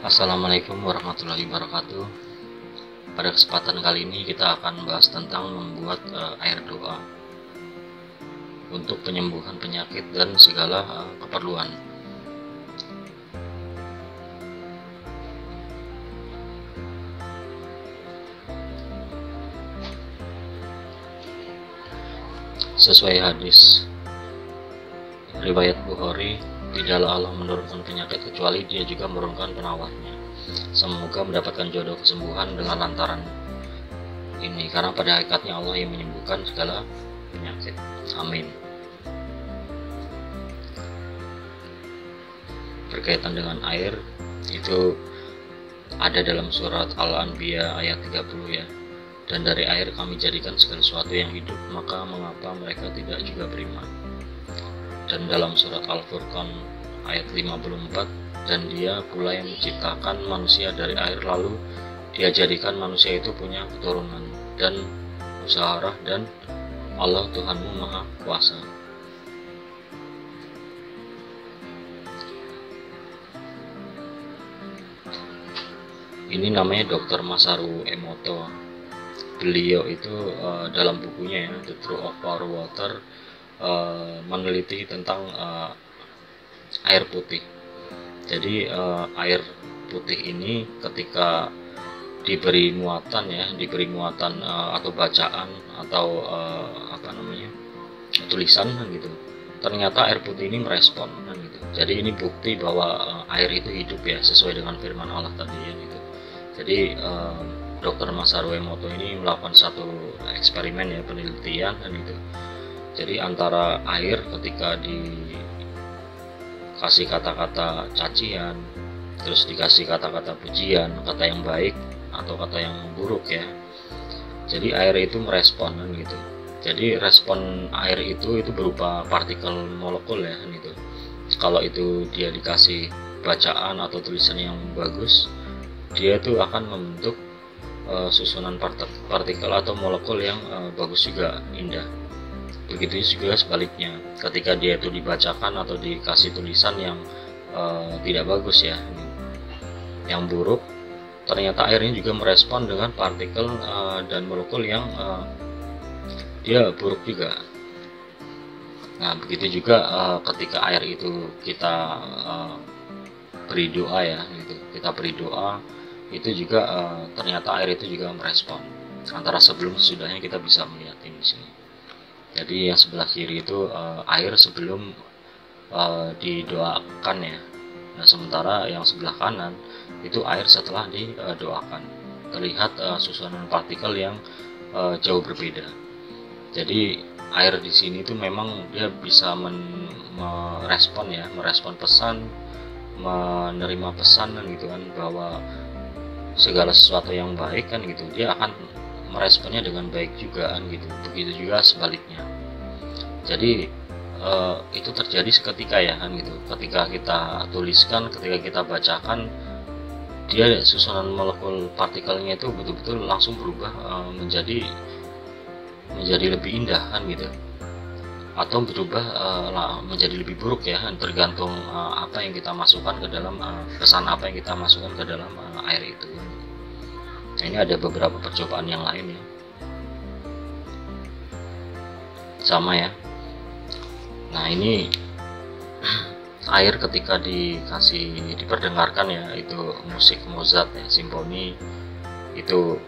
Assalamualaikum warahmatullahi wabarakatuh. Pada kesempatan kali ini kita akan bahas tentang membuat air doa untuk penyembuhan penyakit dan segala keperluan. Sesuai hadis riwayat Bukhari, tidaklah Allah menurunkan penyakit kecuali Dia juga menurunkan penawarnya. Semoga mendapatkan jodoh kesembuhan dengan lantaran ini, karena pada hakikatnya Allah yang menyembuhkan segala penyakit. Amin. Berkaitan dengan air, itu ada dalam surat Al-Anbiya ayat 30 ya. Dan dari air kami jadikan segala sesuatu yang hidup, maka mengapa mereka tidak juga beriman. Dan dalam surat Al-Furqan ayat 54, dan Dia pula yang menciptakan manusia dari air, lalu Dia jadikan manusia itu punya keturunan dan musyawarah, dan Allah Tuhanmu Maha Kuasa. Ini namanya Dr. Masaru Emoto. Beliau itu dalam bukunya ya, The Truth of Our Water, meneliti tentang air putih. Jadi air putih ini ketika diberi muatan atau bacaan atau tulisan gitu, ternyata air putih ini merespon gitu. Jadi ini bukti bahwa air itu hidup ya, sesuai dengan firman Allah tadi ya gitu. Jadi Dr. Masaru Emoto ini melakukan satu eksperimen ya, penelitian dan gitu. Jadi antara air ketika dikasih kata-kata cacian, terus dikasih kata-kata pujian, kata yang baik atau kata yang buruk ya. Jadi air itu merespon kan gitu. Jadi respon air itu berupa partikel molekul ya gitu. Kalau itu dia dikasih bacaan atau tulisan yang bagus, dia itu akan membentuk susunan partikel atau molekul yang bagus juga, indah. Begitu juga sebaliknya, ketika dia itu dibacakan atau dikasih tulisan yang tidak bagus ya, yang buruk, ternyata airnya juga merespon dengan partikel dan molekul yang dia buruk juga. Nah begitu juga ketika air itu kita beri doa ya gitu, kita beri doa, itu juga ternyata air itu juga merespon. Antara sebelum sesudahnya kita bisa melihat di sini. Jadi yang sebelah kiri itu air sebelum didoakan ya. Nah sementara yang sebelah kanan itu air setelah didoakan. Terlihat susunan partikel yang jauh berbeda. Jadi air di sini itu memang dia bisa merespon ya, merespon pesan, menerima pesan dan gitu kan, bahwa segala sesuatu yang baik kan gitu, dia akan meresponnya dengan baik juga kan gitu. Begitu juga sebaliknya. Jadi itu terjadi seketika ya kan gitu. Ketika kita tuliskan, ketika kita bacakan, dia susunan molekul partikelnya itu betul-betul langsung berubah menjadi lebih indah kan gitu, atau berubah menjadi lebih buruk ya, tergantung apa yang kita masukkan ke dalam pesan apa yang kita masukkan ke dalam air itu. Nah ini ada beberapa percobaan yang lain ya, sama ya. Nah ini air ketika diperdengarkan ya, itu musik Mozart ya, simfoni, itu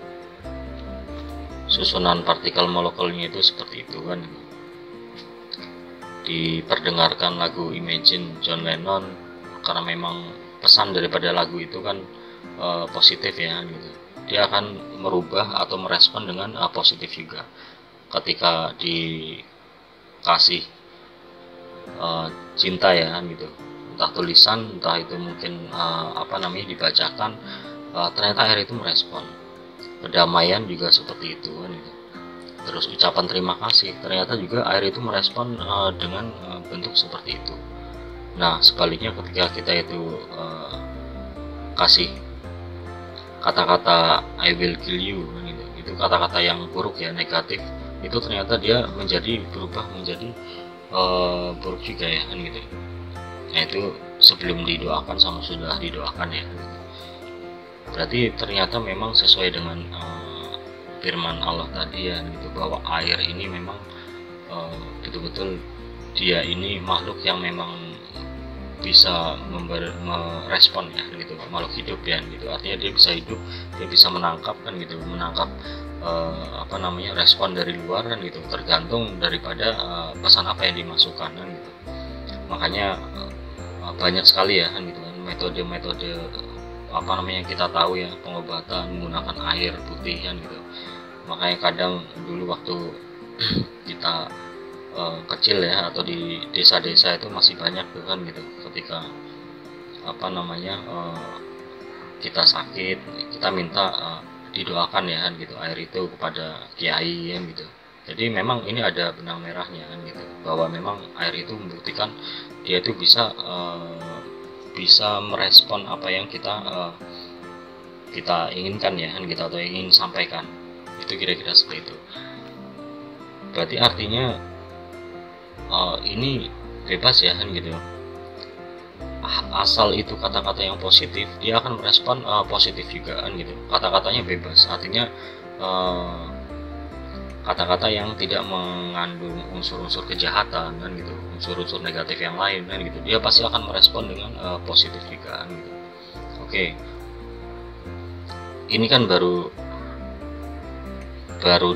susunan partikel molekulnya itu seperti itu kan. Diperdengarkan lagu Imagine John Lennon, karena memang pesan daripada lagu itu kan positif ya gitu. Dia akan merubah atau merespon dengan positif juga. Ketika dikasih cinta ya gitu, entah tulisan, entah itu mungkin dibacakan, ternyata air itu merespon. Perdamaian juga seperti itu kan gitu. Terus ucapan terima kasih, ternyata juga air itu merespon dengan bentuk seperti itu. Nah sebaliknya ketika kita itu kasih kata-kata I will kill you gitu, itu kata-kata yang buruk ya, negatif, itu ternyata dia berubah menjadi buruk juga ya kan gitu. Nah itu sebelum didoakan sama sudah didoakan ya. Berarti ternyata memang sesuai dengan firman Allah tadi ya gitu, bahwa air ini memang betul-betul dia ini makhluk yang memang bisa merespon ya gitu, makhluk hidup ya gitu, artinya dia bisa hidup, dia bisa menangkap kan gitu, menangkap respon dari luar kan gitu, tergantung daripada pesan apa yang dimasukkan kan gitu. Makanya banyak sekali ya kan gitu kan metode-metode kita tahu ya, pengobatan menggunakan air putih kan gitu. Makanya kadang dulu waktu kita kecil ya, atau di desa-desa itu masih banyak tuh kan gitu, ketika kita sakit, kita minta didoakan ya kan gitu, air itu kepada kiai kan gitu. Jadi memang ini ada benang merahnya kan gitu, bahwa memang air itu membuktikan dia itu bisa merespon apa yang kita inginkan ya kan gitu, atau ingin sampaikan. Itu kira-kira seperti itu. Berarti artinya ini bebas ya kan gitu, asal itu kata-kata yang positif, dia akan merespon positif juga kan gitu. Kata-katanya bebas, artinya kata-kata yang tidak mengandung unsur-unsur kejahatan kan gitu, unsur-unsur negatif yang lain kan gitu, dia pasti akan merespon dengan positif juga kan gitu. Oke, ini kan baru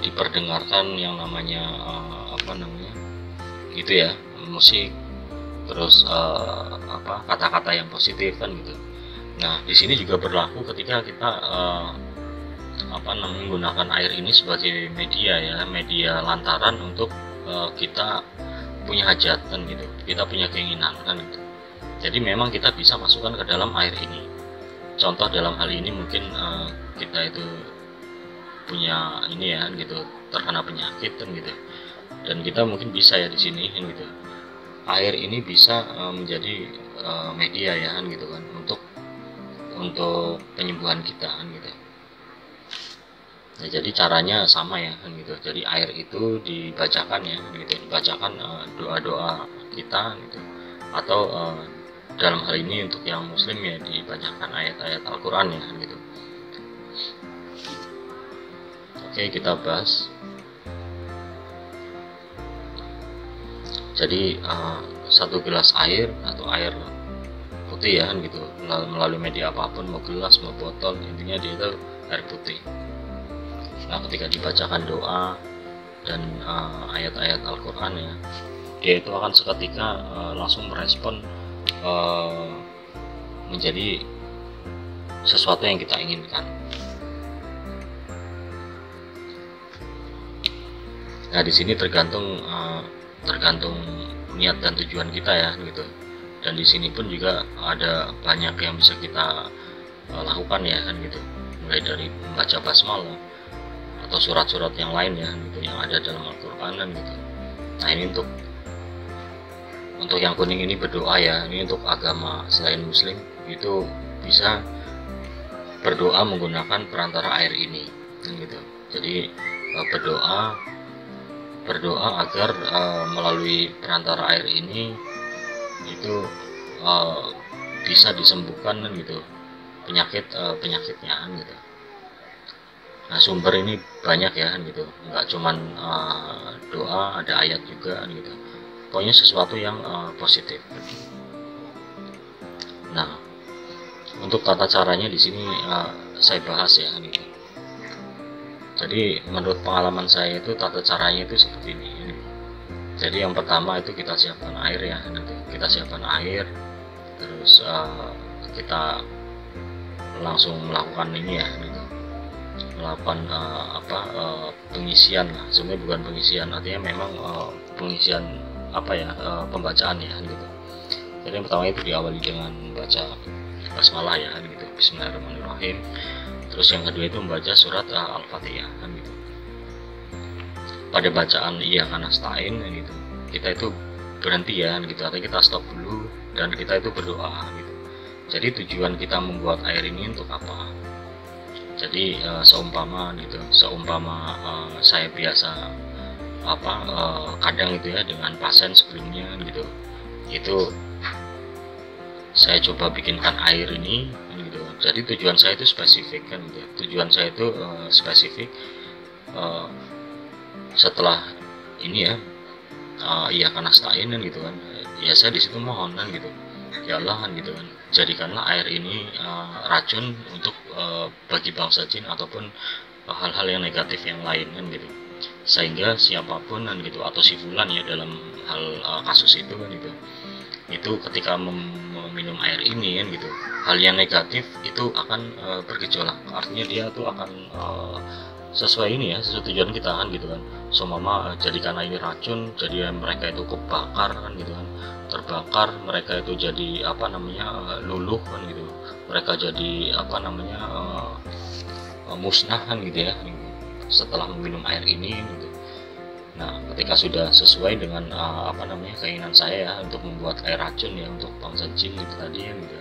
diperdengarkan yang namanya gitu ya, musik, terus kata-kata yang positif kan gitu. Nah di sini juga berlaku ketika kita menggunakan air ini sebagai media ya, media lantaran untuk kita punya hajat kan gitu, kita punya keinginan kan gitu. Jadi memang kita bisa masukkan ke dalam air ini. Contoh dalam hal ini mungkin kita itu punya ini ya gitu, terkena penyakit kan gitu, dan kita mungkin bisa ya di sini kan gitu, air ini bisa menjadi media ya kan gitu kan, untuk penyembuhan kita kan gitu. Nah, jadi caranya sama ya kan gitu. Jadi air itu dibacakan ya gitu, dibacakan doa-doa kita gitu, atau dalam hal ini untuk yang muslim ya dibacakan ayat-ayat Al-Quran ya kan gitu. Oke, kita bahas. Jadi satu gelas air atau air putih ya kan gitu, melalui media apapun, mau gelas mau botol, intinya dia itu air putih. Nah ketika dibacakan doa dan ayat-ayat Al-Quran ya, dia itu akan seketika langsung merespon menjadi sesuatu yang kita inginkan. Nah di sini tergantung niat dan tujuan kita ya gitu. Dan di sini pun juga ada banyak yang bisa kita lakukan ya kan gitu, mulai dari membaca basmalah atau surat-surat yang lain ya gitu, yang ada dalam Al-Quran kan gitu. Nah ini untuk yang kuning ini berdoa ya, ini untuk agama selain muslim itu bisa berdoa menggunakan perantara air ini kan gitu. Jadi berdoa agar melalui perantara air ini itu bisa disembuhkan kan gitu penyakitnya kan gitu. Nah sumber ini banyak ya kan gitu, nggak cuman doa, ada ayat juga kan gitu, pokoknya sesuatu yang positif. Nah untuk tata caranya di sini saya bahas ya kan gitu. Jadi menurut pengalaman saya itu tata caranya itu seperti ini. Jadi yang pertama itu kita siapkan air ya, nanti kita siapkan air, terus kita langsung melakukan ini ya, gitu. Melakukan pengisian lah. Sebenarnya bukan pengisian, artinya memang pengisian pembacaan ya, gitu. Jadi yang pertama itu diawali dengan baca basmalah ya, gitu. Bismillahirrahmanirrahim. Terus yang kedua itu membaca surat Al-Fatihah kan gitu. Pada bacaan Iyyaka nasta'in gitu, kita itu berhenti ya gitu, artinya kita stop dulu dan kita itu berdoa gitu. Jadi tujuan kita membuat air ini untuk apa? Jadi seumpama saya biasa kadang itu ya dengan pasien sebelumnya gitu, itu saya coba bikinkan air ini gitu. Jadi tujuan saya itu spesifik kan gitu. Tujuan saya itu spesifik setelah ini ya iya kan nasta'in kan gitu kan, ya saya di situ mohon kan gitu, ya Allah kan gitu kan, jadikanlah air ini racun untuk bagi bangsa jin ataupun hal-hal yang negatif yang lain kan gitu, sehingga siapapun kan gitu atau si fulan ya dalam hal kasus itu kan gitu, itu ketika meminum air ini kan gitu, hal yang negatif itu akan bergejolak, artinya dia tuh akan sesuai ini ya, sesuai tujuan kita kan gitu kan. So mama jadikan ini racun, jadi mereka itu kebakar kan gitu kan, terbakar, mereka itu jadi apa namanya luluh kan gitu, mereka jadi apa namanya musnah kan gitu ya, setelah meminum air ini gitu. Nah ketika sudah sesuai dengan apa namanya keinginan saya ya untuk membuat air racun ya untuk bangsa jin itu tadi ya gitu,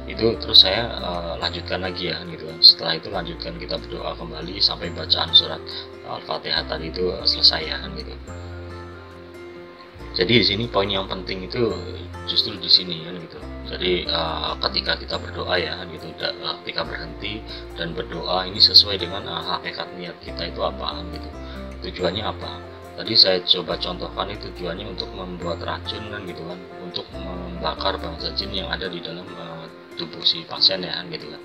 itu terus saya lanjutkan lagi ya gitu kan. Setelah itu lanjutkan kita berdoa kembali sampai bacaan surat Al-Fatihah tadi itu selesai ya kan gitu. Jadi di sini poin yang penting itu justru di sini kan gitu. Jadi ketika kita berdoa ya kan gitu, ketika berhenti dan berdoa ini sesuai dengan hakikat niat kita itu apa kan gitu, tujuannya apa. Tadi saya coba contohkan itu tujuannya untuk membuat racun kan gitu kan, untuk membakar bangsa jin yang ada di dalam tubuh si pasien ya kan gitu kan.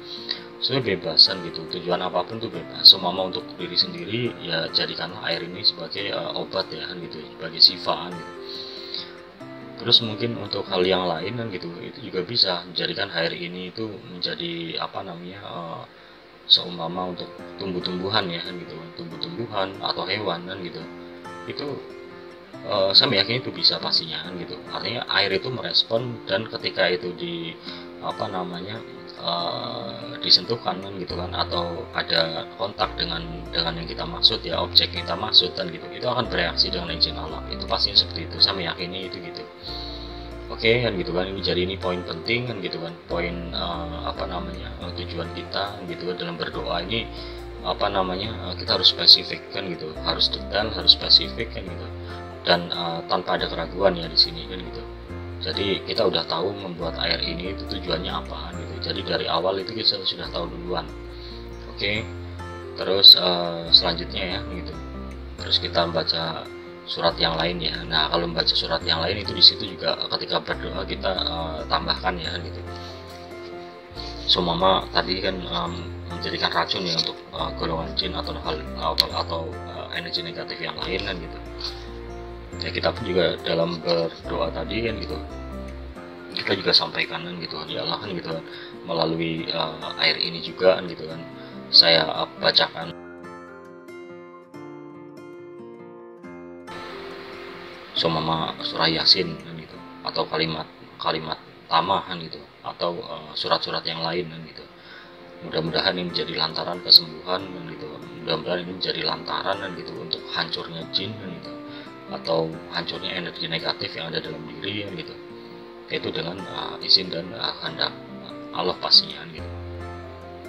Sebenarnya bebasan gitu, tujuan apapun tuh bebas. Semua mau untuk diri sendiri ya jadikanlah air ini sebagai obat ya kan gitu, sebagai syifa kan gitu. Terus mungkin untuk hal yang lain kan gitu, itu juga bisa jadikan air ini itu menjadi apa namanya seumpama untuk tumbuh-tumbuhan ya kan gitu, tumbuh-tumbuhan atau hewan kan gitu. Itu saya meyakini itu bisa pastinya kan gitu, artinya air itu merespon dan ketika itu di apa namanya disentuhkan kan gitu kan, atau ada kontak dengan yang kita maksud ya, objek yang kita maksud kan gitu, itu akan bereaksi dengan izin Allah, itu pastinya seperti itu, saya meyakini itu gitu. Oke kan gitu kan, ini jadi ini poin penting kan gitu kan, poin apa namanya tujuan kita gitu kan, dalam berdoa ini apa namanya kita harus spesifik kan gitu, harus detail, harus spesifik kan gitu, dan tanpa ada keraguan ya di sini kan gitu. Jadi kita udah tahu membuat air ini itu tujuannya apa gitu, jadi dari awal itu kita sudah tahu duluan. Oke, terus selanjutnya ya gitu, terus kita baca surat yang lain ya. Nah kalau membaca surat yang lain itu di situ juga ketika berdoa kita tambahkan ya gitu. So mama tadi kan menjadikan racun ya untuk golongan jin atau hal atau energi negatif yang lain kan gitu. Ya kita pun juga dalam berdoa tadi kan gitu, kita juga sampaikan kan gitu, ya Allah kan gitu kan, melalui air ini juga kan gitu kan, saya bacakan seumpama surah Yasin kan gitu, atau kalimat tambahan gitu, atau surat-surat yang lain kan gitu. Mudah-mudahan ini menjadi lantaran kesembuhan kan gitu, mudah-mudahan ini menjadi lantaran kan gitu untuk hancurnya jin kan gitu, atau hancurnya energi negatif yang ada dalam diri kan gitu, yaitu dengan izin dan kehendak Allah pastinya kan gitu.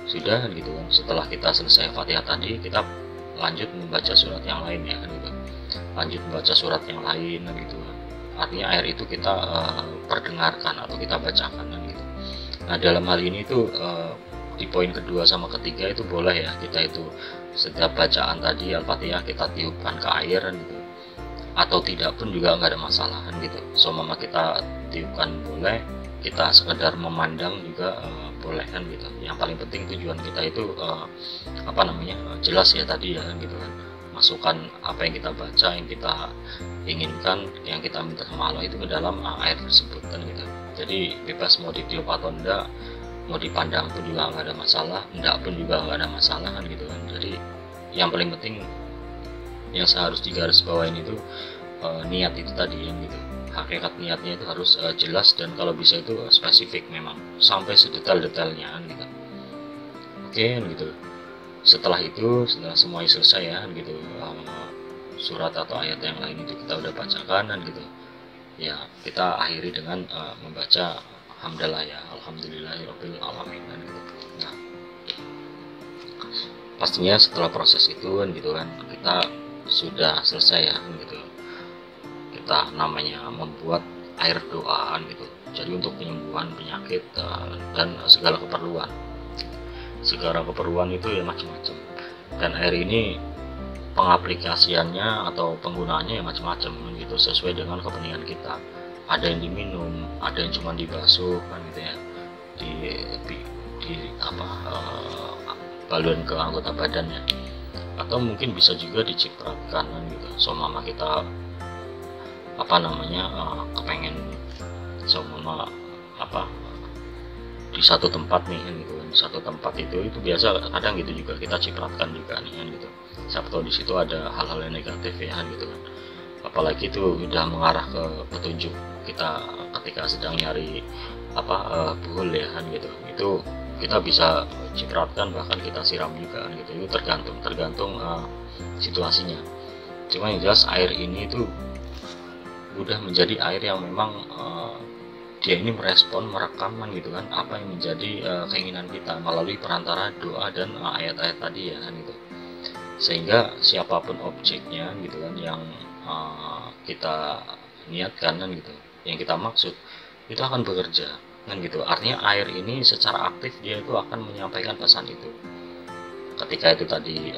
Sudah kan gitu kan, setelah kita selesai Fatihah tadi kita lanjut membaca surat yang lain ya kan gitu, lanjut membaca surat yang lain kan gitu kan. Artinya air itu kita perdengarkan atau kita bacakan kan gitu. Nah dalam hal ini tuh di poin kedua sama ketiga itu boleh ya kita itu setiap bacaan tadi Al-Fatihah kita tiupkan ke air kan gitu, atau tidak pun juga nggak ada masalah kan gitu. So mama kita tiupkan boleh, kita sekedar memandang juga boleh kan gitu. Yang paling penting tujuan kita itu apa namanya jelas ya tadi ya kan gitu kan, masukkan apa yang kita baca, yang kita inginkan, yang kita minta sama Allah itu ke dalam air tersebut kan gitu. Jadi bebas mau ditiup atau enggak, mau dipandang pun juga nggak ada masalah, enggak pun juga nggak ada masalah kan gitu kan. Jadi yang paling penting yang saya harus digarisbawahin itu niat itu tadi yang gitu, hakikat niatnya itu harus jelas, dan kalau bisa itu spesifik memang sampai sedetail-detailnya kan gitu. Oke kan gitu. Setelah itu, setelah semuanya selesai ya kan gitu, surat atau ayat yang lain itu kita udah bacakan kan gitu ya, kita akhiri dengan membaca hamdalah ya, alhamdulillahirabbil alamin kan gitu. Nah pastinya setelah proses itu kan gitu kan, kita sudah selesai ya kan gitu, kita namanya membuat air doa kan gitu, Jadi untuk penyembuhan penyakit dan segala keperluan itu ya macam-macam. Dan air ini pengaplikasiannya atau penggunaannya ya macam-macam gitu, sesuai dengan kepentingan kita. Ada yang diminum, ada yang cuma dibasuh kan gitu ya, di apa baluan ke anggota badannya, atau mungkin bisa juga dicipratkan kan gitu. Seumpama kita apa namanya kepengen seumpama apa di satu tempat nih kan gitu kan, satu tempat itu biasa kadang gitu juga kita cipratkan juga nih kan gitu, siapa tahu di situ ada hal-hal yang negatif ya kan gitu kan. Apalagi itu udah mengarah ke petunjuk kita ketika sedang nyari buhul ya kan gitu, itu kita bisa cipratkan, bahkan kita siram juga kan gitu. Itu tergantung situasinya. Cuma yang jelas air ini itu udah menjadi air yang memang dia ini merespon, merekamkan gitu kan apa yang menjadi keinginan kita melalui perantara doa dan ayat-ayat tadi ya kan gitu. Sehingga siapapun objeknya gitu kan yang kita niatkan kan gitu, yang kita maksud, itu akan bekerja kan gitu. Artinya air ini secara aktif dia itu akan menyampaikan pesan itu. Ketika itu tadi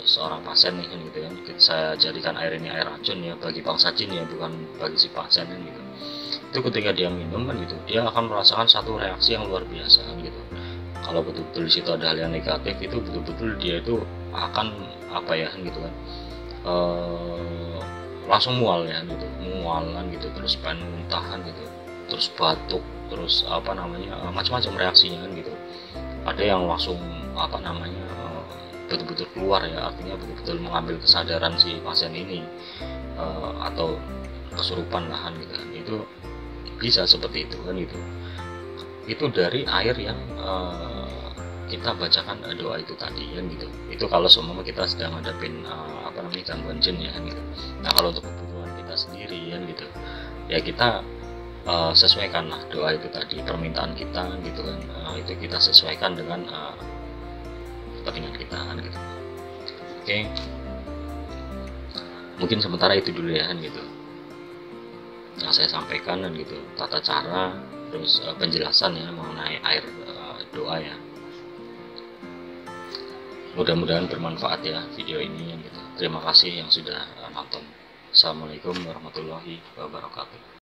seorang pasien nih kan gitu kan, saya jadikan air ini air racun ya bagi bangsa jin ya, bukan bagi si pasien kan gitu. Itu ketika dia minum kan gitu, dia akan merasakan satu reaksi yang luar biasa kan gitu. Kalau betul-betul di situ ada hal yang negatif, itu betul-betul dia itu akan gitu kan, langsung mual ya gitu, mualan gitu, terus pengen muntahan gitu, terus batuk, terus macam-macam reaksinya kan gitu. Ada yang langsung betul-betul keluar ya, artinya betul-betul mengambil kesadaran si pasien ini, atau kesurupan lahan gitu kan. Itu bisa seperti itu kan gitu. Itu dari air yang kita bacakan doa itu tadi kan gitu. Itu kalau seumpama kita sedang hadapin gangguan jin ya kan gitu. Nah kalau untuk kebutuhan kita sendiri kan gitu ya, kita sesuaikanlah doa itu tadi, permintaan kita gitu kan, itu kita sesuaikan dengan kepentingan kita kan gitu. Oke, mungkin sementara itu dulu ya kan gitu yang saya sampaikan kan gitu, tata cara terus penjelasan ya mengenai air doa ya. Mudah-mudahan bermanfaat ya video ini gitu. Terima kasih yang sudah nonton. Assalamualaikum warahmatullahi wabarakatuh.